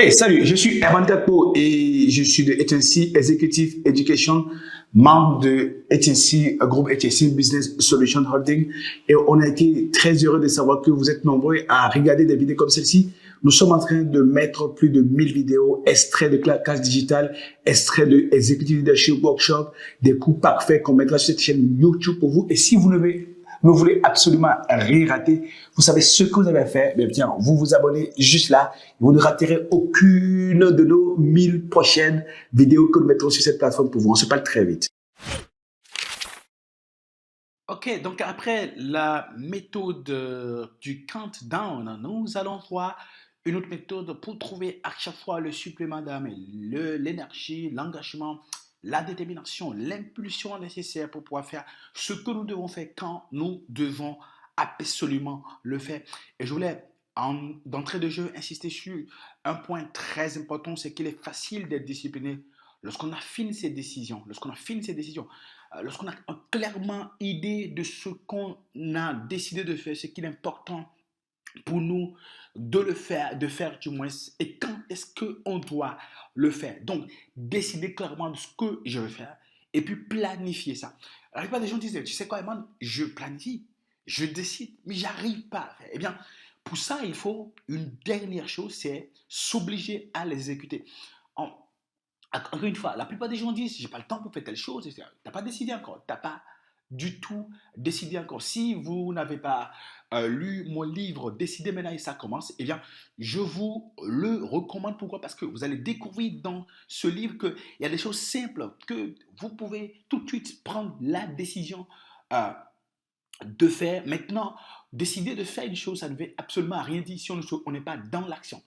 Hey, salut, je suis Herman Takpo et je suis de HNC Executive Education, membre de HNC, groupe HNC Business Solution Holding. Et on a été très heureux de savoir que vous êtes nombreux à regarder des vidéos comme celle-ci. Nous sommes en train de mettre plus de 1000 vidéos, extraits de classe digitale, extraits de Executive Leadership Workshop, des cours parfaits qu'on mettra sur cette chaîne YouTube pour vous. Et si vous ne voulez absolument rien rater, vous savez ce que vous avez à faire, bien, vous vous abonnez juste là, vous ne raterez aucune de nos 1000 prochaines vidéos que nous mettrons sur cette plateforme pour vous. On se parle très vite. Ok, donc après la méthode du countdown, nous allons voir une autre méthode pour trouver à chaque fois le supplément d'âme, l'énergie, l'engagement, la détermination, l'impulsion nécessaire pour pouvoir faire ce que nous devons faire quand nous devons absolument le faire. Et je voulais, d'entrée de jeu, insister sur un point très important, c'est qu'il est facile d'être discipliné lorsqu'on affine ses décisions, lorsqu'on a clairement idée de ce qu'on a décidé de faire, ce qu'il est important pour nous de faire du moins, et quand est-ce qu'on doit le faire. Donc, décider clairement de ce que je veux faire et puis planifier ça. La plupart des gens disent, tu sais quoi, Eman, je planifie, je décide, mais j'arrive pas à faire. Eh bien, pour ça, il faut une dernière chose, c'est s'obliger à l'exécuter. En, Encore une fois, la plupart des gens disent, j'ai pas le temps pour faire telle chose. Tu n'as pas décidé encore. Tu n'as pas du tout décidé encore. Si vous n'avez pas lu mon livre Décidez maintenant et ça commence, eh bien, je vous le recommande. Pourquoi? Parce que vous allez découvrir dans ce livre qu'il y a des choses simples que vous pouvez tout de suite prendre la décision euh, de faire. Maintenant, décider de faire une chose, ça ne veut absolument rien dire si on n'est pas dans l'action.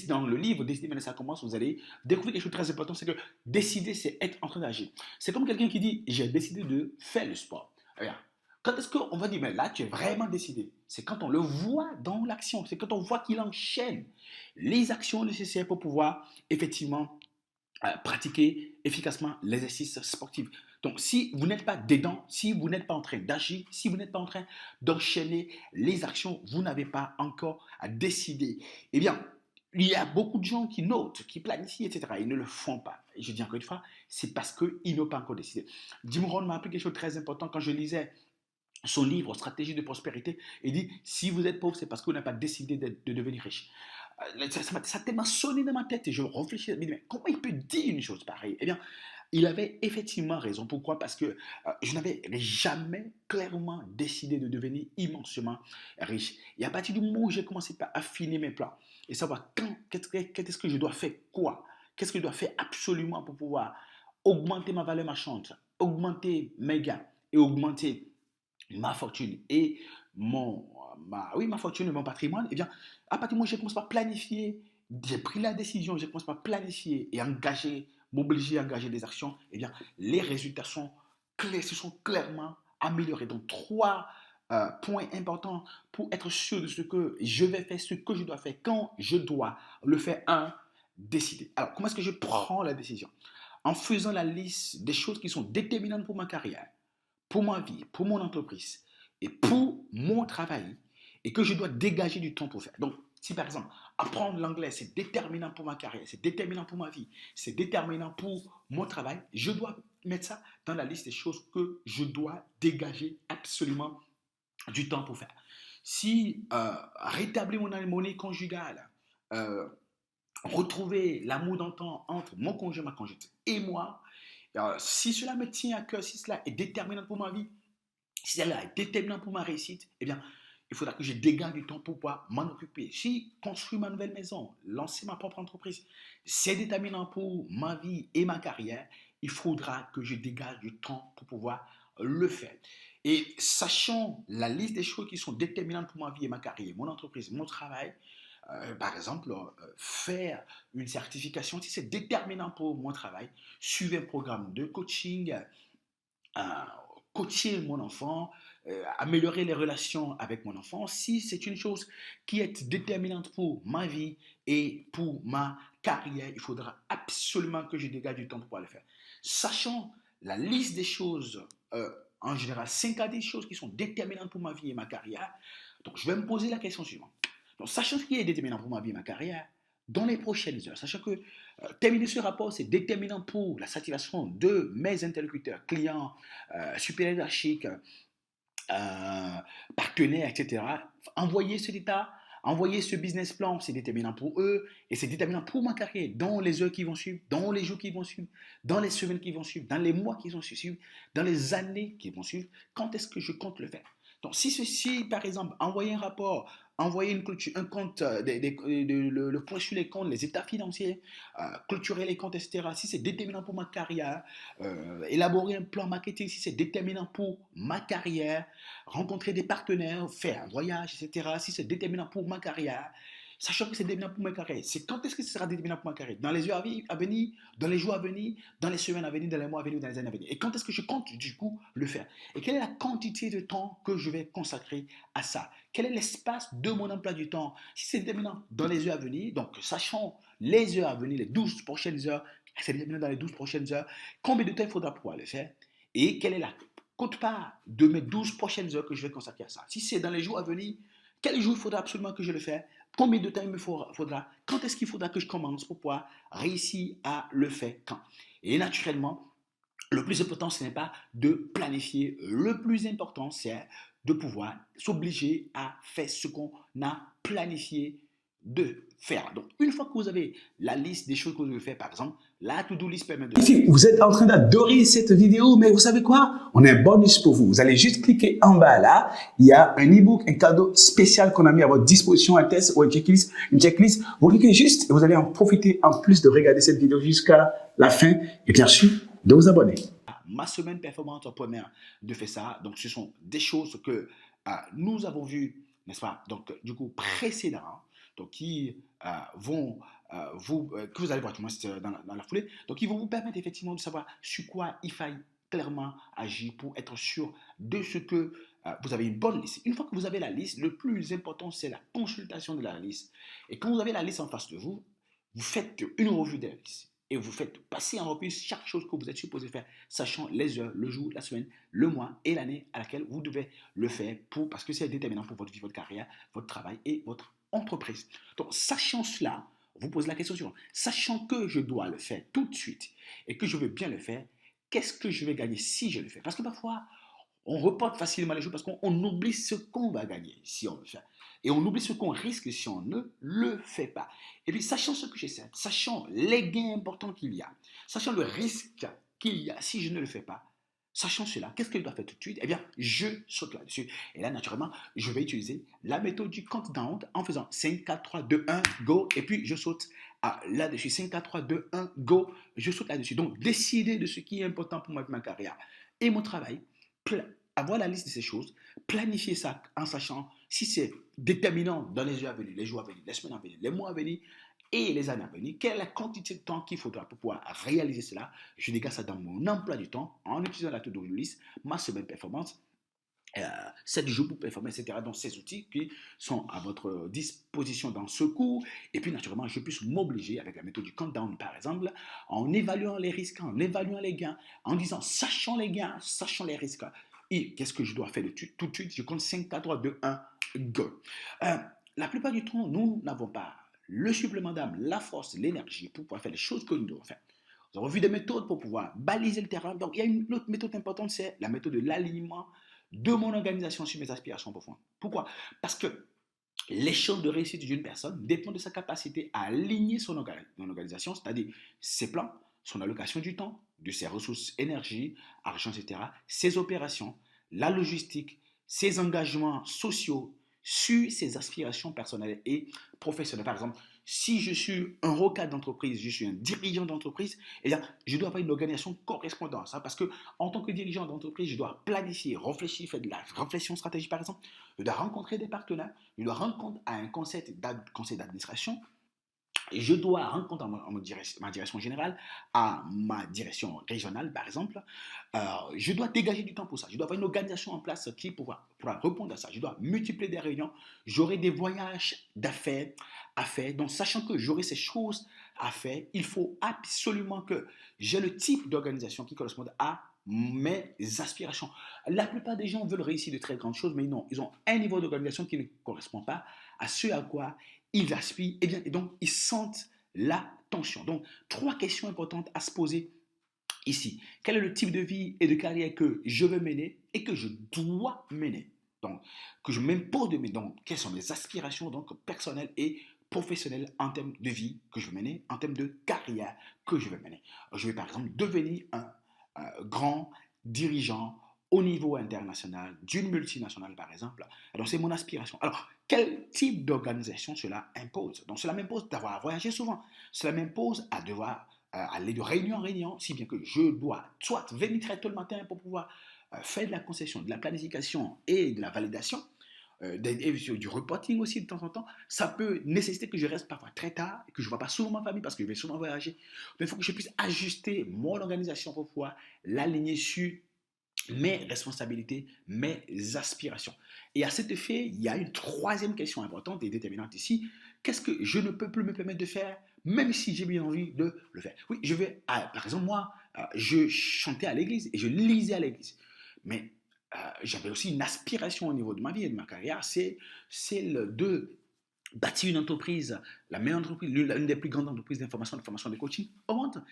Dans le livre, Décider maintenant ça commence, vous allez découvrir quelque chose de très important, c'est que décider, c'est être en train d'agir. C'est comme quelqu'un qui dit, j'ai décidé de faire le sport. Regarde, quand est-ce qu'on va dire, mais là, tu es vraiment décidé? C'est quand on le voit dans l'action, c'est quand on voit qu'il enchaîne les actions nécessaires pour pouvoir effectivement pratiquer efficacement l'exercice sportif. Donc, si vous n'êtes pas dedans, si vous n'êtes pas en train d'agir, si vous n'êtes pas en train d'enchaîner les actions, vous n'avez pas encore à décider. Eh bien, il y a beaucoup de gens qui notent, qui planifient, etc. Ils ne le font pas. Et je dis encore une fois, c'est parce qu'ils n'ont pas encore décidé. Jim Rohn m'a appris quelque chose de très important quand je lisais son livre Stratégie de prospérité. Il dit, si vous êtes pauvre, c'est parce que vous n'avez pas décidé de devenir riche. Ça a tellement sonné dans ma tête et je réfléchis, mais comment il peut dire une chose pareille? Eh bien, il avait effectivement raison. Pourquoi? Parce que je n'avais jamais clairement décidé de devenir immensément riche. Et à partir du moment où j'ai commencé à affiner mes plans et savoir qu'est-ce que je dois faire, quoi, qu'est-ce que je dois faire absolument pour pouvoir augmenter ma valeur marchande, augmenter mes gains et augmenter ma fortune et ma fortune et mon patrimoine, eh bien, à partir du moment où j'ai commencé par planifier, j'ai pris la décision, j'ai commencé par planifier et engager, m'obliger à engager des actions, eh bien, les résultats sont clairs, se sont clairement améliorés. Donc, trois points importants pour être sûr de ce que je vais faire, ce que je dois faire, quand je dois le faire. Un, décider. Alors, comment est-ce que je prends la décision? En faisant la liste des choses qui sont déterminantes pour ma carrière, pour ma vie, pour mon entreprise et pour mon travail et que je dois dégager du temps pour faire. Donc, si par exemple, apprendre l'anglais, c'est déterminant pour ma carrière, c'est déterminant pour ma vie, c'est déterminant pour mon travail, je dois mettre ça dans la liste des choses que je dois dégager absolument du temps pour faire. Si rétablir mon harmonie conjugale, euh, retrouver l'amour d'antan entre mon conjoint, ma conjointe et moi, si cela me tient à cœur, si cela est déterminant pour ma vie, si cela est déterminant pour ma réussite, eh bien, il faudra que je dégage du temps pour pouvoir m'en occuper. Si construire ma nouvelle maison, lancer ma propre entreprise, c'est déterminant pour ma vie et ma carrière, il faudra que je dégage du temps pour pouvoir le faire. Et sachant la liste des choses qui sont déterminantes pour ma vie et ma carrière, mon entreprise, mon travail, par exemple, faire une certification, si c'est déterminant pour mon travail, suivre un programme de coaching, euh, coacher mon enfant, améliorer les relations avec mon enfant, si c'est une chose qui est déterminante pour ma vie et pour ma carrière, il faudra absolument que je dégage du temps pour pouvoir le faire. Sachant la liste des choses, en général 5 à 10 choses qui sont déterminantes pour ma vie et ma carrière, donc je vais me poser la question suivante. Donc, sachant ce qui est déterminant pour ma vie et ma carrière, dans les prochaines heures, sachant que terminer ce rapport, c'est déterminant pour la satisfaction de mes interlocuteurs, clients, supérieurs hiérarchiques, partenaires, etc. Envoyer ce data, envoyer ce business plan, c'est déterminant pour eux et c'est déterminant pour ma carrière dans les heures qui vont suivre, dans les jours qui vont suivre, dans les semaines qui vont suivre, dans les mois qui vont suivre, dans les années qui vont suivre. Quand est-ce que je compte le faire? Donc, si ceci, par exemple, envoyer un rapport, envoyer une clôture, un compte, le point sur les comptes, les états financiers, clôturer les comptes, etc., si c'est déterminant pour ma carrière, élaborer un plan marketing, si c'est déterminant pour ma carrière, rencontrer des partenaires, faire un voyage, etc., si c'est déterminant pour ma carrière, sachant que c'est déterminant pour ma carrière, c'est quand est-ce que ce sera déterminant pour ma carrière? Dans les heures à venir, dans les jours à venir, dans les semaines à venir, dans les mois à venir, dans les années à venir. Et quand est-ce que je compte du coup le faire? Et quelle est la quantité de temps que je vais consacrer à ça? Quel est l'espace de mon emploi du temps? Si c'est déterminant dans les heures à venir, donc sachant les heures à venir, les 12 prochaines heures, c'est déterminant dans les 12 prochaines heures, combien de temps il faudra pouvoir le faire? Et quelle est la quote-part de mes 12 prochaines heures que je vais consacrer à ça? Si c'est dans les jours à venir, quel jour il faudra absolument que je le fasse? Combien de temps il me faudra? Quand est-ce qu'il faudra que je commence pour pouvoir réussir à le faire? Quand? Et naturellement, le plus important, ce n'est pas de planifier. Le plus important, c'est de pouvoir s'obliger à faire ce qu'on a planifié de faire. Donc, une fois que vous avez la liste des choses que vous devez faire, par exemple, la to-do list permet de... Ici, vous êtes en train d'adorer cette vidéo, mais vous savez quoi? On a un bonus pour vous. Vous allez juste cliquer en bas là. Il y a un e-book, un cadeau spécial qu'on a mis à votre disposition, un test ou une checklist. Vous cliquez juste et vous allez en profiter en plus de regarder cette vidéo jusqu'à la fin et bien sûr de vous abonner. Ma semaine performante première de faire ça. Donc, ce sont des choses que nous avons vues, n'est-ce pas? Donc, du coup, précédemment, donc qui vont que vous allez voir dans la foulée. Donc, ils vont vous permettre effectivement de savoir sur quoi il faille clairement agir pour être sûr de ce que vous avez une bonne liste. Une fois que vous avez la liste, le plus important, c'est la consultation de la liste. Et quand vous avez la liste en face de vous, vous faites une revue de la liste et vous faites passer en revue chaque chose que vous êtes supposé faire, sachant les heures, le jour, la semaine, le mois et l'année à laquelle vous devez le faire parce que c'est déterminant pour votre vie, votre carrière, votre travail et votre entreprise. Donc, sachant cela, vous posez la question suivante. Sachant que je dois le faire tout de suite et que je veux bien le faire, qu'est-ce que je vais gagner si je le fais? Parce que parfois, on reporte facilement les choses parce qu'on oublie ce qu'on va gagner si on le fait. Et on oublie ce qu'on risque si on ne le fait pas. Et puis, sachant ce que j'essaie, sachant les gains importants qu'il y a, sachant le risque qu'il y a si je ne le fais pas, sachant cela, qu'est-ce que je dois faire tout de suite? Eh bien, je saute là-dessus. Et là, naturellement, je vais utiliser la méthode du countdown en faisant 5, 4, 3, 2, 1, go. Et puis, je saute là-dessus. 5, 4, 3, 2, 1, go. Je saute là-dessus. Donc, décider de ce qui est important pour moi, ma carrière et mon travail, avoir la liste de ces choses, planifier ça en sachant si c'est déterminant dans les heures à venir, les jours à venir, les semaines à venir, les mois à venir et les années à venir, quelle est la quantité de temps qu'il faudra pour pouvoir réaliser cela. Je dégage ça dans mon emploi du temps en utilisant la to-do list, ma semaine performance, 7 jours pour performer, etc. Donc, ces outils qui sont à votre disposition dans ce cours. Et puis, naturellement, je puisse m'obliger avec la méthode du countdown, par exemple, en évaluant les risques, en évaluant les gains, en disant, sachant les gains, sachant les risques. Et qu'est-ce que je dois faire tout de suite? Je compte 5, 4, 3, 2, 1, go. Euh, la plupart du temps, nous n'avons pas le supplément d'âme, la force, l'énergie pour pouvoir faire les choses que nous devons faire. Nous avons vu des méthodes pour pouvoir baliser le terrain. Donc, il y a une autre méthode importante, c'est la méthode de l'alignement de mon organisation sur mes aspirations profondes. Pourquoi? Parce que les chances de réussite d'une personne dépendent de sa capacité à aligner son organisation, c'est-à-dire ses plans, son allocation du temps, de ses ressources, énergie, argent, etc., ses opérations, la logistique, ses engagements sociaux sur ses aspirations personnelles et professionnelles. Par exemple, si je suis un rocade d'entreprise, je suis un dirigeant d'entreprise, eh bien, je dois avoir une organisation correspondante à ça parce que en tant que dirigeant d'entreprise, je dois planifier, réfléchir, faire de la réflexion stratégique, par exemple. Je dois rencontrer des partenaires, je dois rendre compte à un conseil d'administration, je dois rendre compte à ma direction générale, à ma direction régionale, par exemple. Je dois dégager du temps pour ça. Je dois avoir une organisation en place qui pourra répondre à ça. Je dois multiplier des réunions. J'aurai des voyages d'affaires à faire. Donc, sachant que j'aurai ces choses à faire, il faut absolument que j'ai le type d'organisation qui corresponde à mes aspirations. La plupart des gens veulent réussir de très grandes choses, mais non, ils ont un niveau d'organisation qui ne correspond pas à ce à quoi ils aspirent, et donc ils sentent la tension. Donc, 3 questions importantes à se poser ici. Quel est le type de vie et de carrière que je veux mener et que je dois mener? Donc, que je m'impose de mener. Donc, quelles sont mes aspirations donc, personnelles et professionnelles en termes de vie que je veux mener, en termes de carrière que je veux mener. Je vais par exemple devenir un grand dirigeant au niveau international d'une multinationale par exemple. Alors, c'est mon aspiration. Alors, quel type d'organisation cela impose? Donc, cela m'impose d'avoir à voyager souvent. Cela m'impose à devoir aller de réunion en réunion, si bien que je dois soit venir très tôt le matin pour pouvoir faire de la concession, de la planification et de la validation, du reporting aussi de temps en temps. Ça peut nécessiter que je reste parfois très tard, que je ne vois pas souvent ma famille parce que je vais souvent voyager. Mais il faut que je puisse ajuster mon organisation pour pouvoir l'aligner sur mes responsabilités, mes aspirations. Et à cet effet, il y a une troisième question importante et déterminante ici. Qu'est-ce que je ne peux plus me permettre de faire, même si j'ai bien envie de le faire? Oui, je vais, par exemple, moi, je chantais à l'église et je lisais à l'église. Mais j'avais aussi une aspiration au niveau de ma vie et de ma carrière, c'est celle de bâtir une entreprise, la meilleure entreprise, l'une des plus grandes entreprises d'information, de formation, de coaching au monde.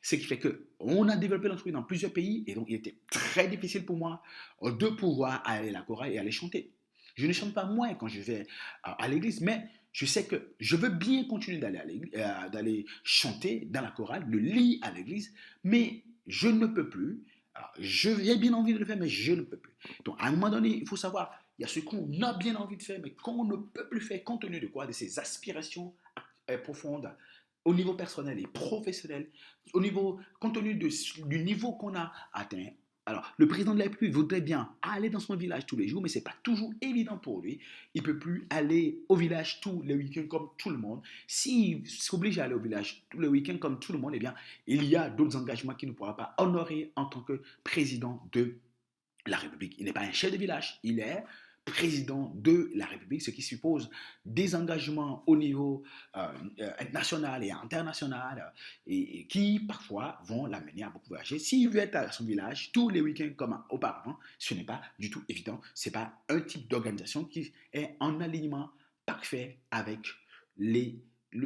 Ce qui fait qu'on a développé l'entreprise dans plusieurs pays et donc il était très difficile pour moi de pouvoir aller à la chorale et aller chanter. Je ne chante pas moins quand je vais à l'église, mais je sais que je veux bien continuer d'aller chanter dans la chorale, le lit à l'église, mais je ne peux plus. J'ai bien envie de le faire, mais je ne peux plus. Donc, à un moment donné, il faut savoir, il y a ce qu'on a bien envie de faire, mais qu'on ne peut plus faire compte tenu de quoi? De ses aspirations profondes au niveau personnel et professionnel, compte tenu du niveau qu'on a atteint. Alors, le président de la République voudrait bien aller dans son village tous les jours, mais ce n'est pas toujours évident pour lui. Il ne peut plus aller au village tous les week-ends comme tout le monde. S'il s'oblige à aller au village tous les week-ends comme tout le monde, eh bien, il y a d'autres engagements qu'il ne pourra pas honorer en tant que président de la République. Il n'est pas un chef de village, il est président de la République, ce qui suppose des engagements au niveau national et international et qui parfois vont l'amener à beaucoup voyager. S'il veut être à son village tous les week-ends comme auparavant, ce n'est pas du tout évident. Ce n'est pas un type d'organisation qui est en alignement parfait avec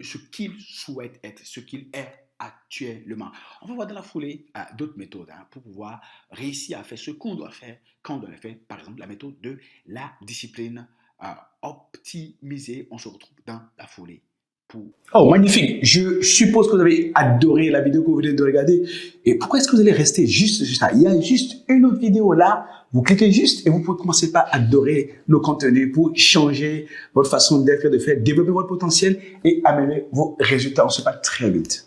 ce qu'il souhaite être, ce qu'il est actuellement. On va voir dans la foulée d'autres méthodes pour pouvoir réussir à faire ce qu'on doit faire quand on doit le faire. Par exemple, la méthode de la discipline optimisée. On se retrouve dans la foulée. Oh, magnifique. Je suppose que vous avez adoré la vidéo que vous venez de regarder. Et pourquoi est-ce que vous allez rester juste là? Il y a juste une autre vidéo là. Vous cliquez juste et vous pouvez commencer par adorer nos contenus pour changer votre façon d'être, de faire, développer votre potentiel et améliorer vos résultats. On se parle très vite.